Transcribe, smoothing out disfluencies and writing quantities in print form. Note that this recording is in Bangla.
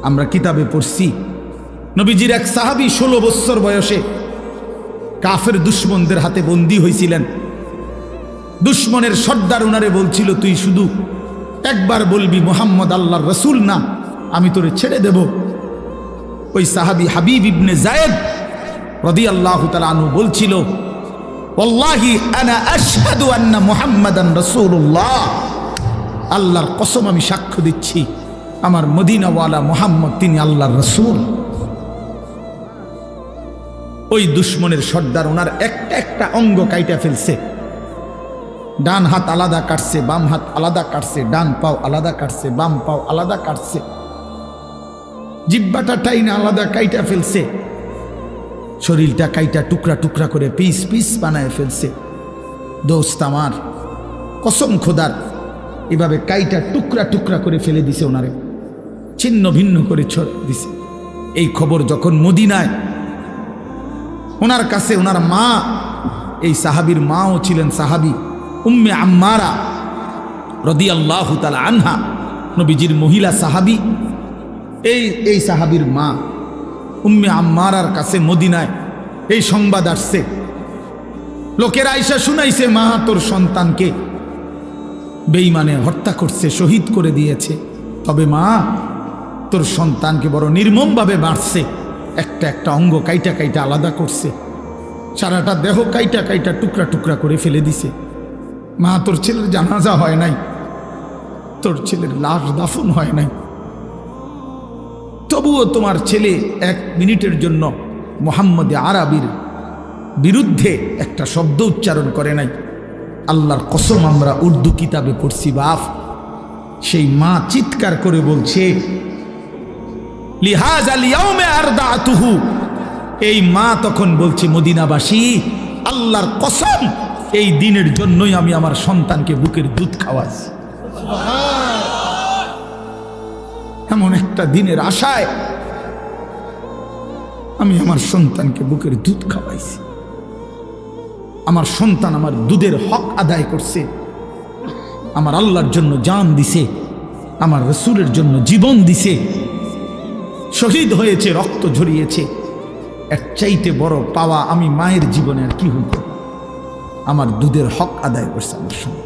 আমরা কিতাবে পড়ছি নবীজির এক সাহাবী 16 বছর বয়সে কাফের দুশমনদের হাতে বন্দী হয়েছিলেন। দুশমনের সর্দার উনারে বলছিল, তুই শুধু একবার বলবি মুহাম্মদ আল্লাহর রাসূল না, আমি তোরে ছেড়ে দেব। ওই সাহাবী হাবিব ইবনে যায়েদ রাদিয়াল্লাহু তাআলা আনহু বলছিল, ওয়াল্লাহি আনা আশহাদু আন্না মুহাম্মাদান রাসূলুল্লাহ, আল্লাহর কসম আমি সাক্ষ্য দিচ্ছি আমার মদিনাওয়ালা মুহাম্মদ তিনি আল্লাহর রাসূল। ওই দুশমনের সর্দার ওনার একটা একটা অঙ্গ কাইটা ফেলছে। ডান হাত আলাদা কাটছে, বাম হাত আলাদা কাটছে, ডান পাও আলাদা কাটছে, বাম পাও আলাদা কাটছে, জিহ্বাটা টাইনা আলাদা কাইটা ফেলছে, শরীরটা কাইটা টুকরা টুকরা করে পিস পিস বানায় ফেলছে। দোস্ত আমার, কসম খোদার, এভাবে কাইটা টুকরা টুকরা করে ফেলে দিছে, ওনারে ছিন্ন ভিন্ন করে ছড়ে দিছে। এই খবর যখন মদিনায় ওনার কাছে ওনার মা, এই সাহাবীর মাও ছিলেন সাহাবী উম্মে আম্মারা রাদিয়াল্লাহু তাআলা আনহা, নবীজির মহিলা সাহাবী। এই সাহাবীর মা উম্মে আম্মারার কাছে মদিনায় এই সংবাদ আসছে। লোকেরা আইসা শুনাইছে, মা তোর সন্তানকে বেঈমানে হত্যা করছে, শহীদ করে দিয়েছে। তবে মা তোর সন্তানকে বড় নির্মমভাবে মারছে, একটা একটা অঙ্গ কাইটা কাইটা আলাদা করছে, সারাটা দেহ কাইটা কাইটা টুকরা টুকরা করে ফেলে দিছে। মা তোর ছেলের জানাজা হয় নাই, তোর ছেলের লাশ দাফন হয় নাই, তবুও তোমার ছেলে 1 মিনিটের জন্য মুহাম্মদ আরবির বিরুদ্ধে একটা শব্দ উচ্চারণ করে নাই। আল্লাহর কসম আমরা উর্দু কিতাবে পড়ছি বাপ। সেই মা চিৎকার করে বলছে, লিহাযাল ইয়াউমে আরদাতুহু, এই মা তখন বলছে, মদিনাবাসী আল্লাহর কসম এই দিনের জন্যই আমি আমার সন্তানকে বুকের দুধ খাওয়াছি। এমন একটা দিনের আশায় আমি আমার সন্তানকে বুকের দুধ খাওয়াইছি। আমার সন্তান আমার দুধের হক আদায় করছে, আমার আল্লাহর জন্য জান দিছে, আমার রাসূলের জন্য জীবন দিছে, শহীদ হয়েছে, রক্ত ঝরিয়েছে। এর চাইতে বড় পাওয়া আমি মায়ের জীবনে আর কি হইত? আমার দুধের হক আদায় করছে আমার সন্তান।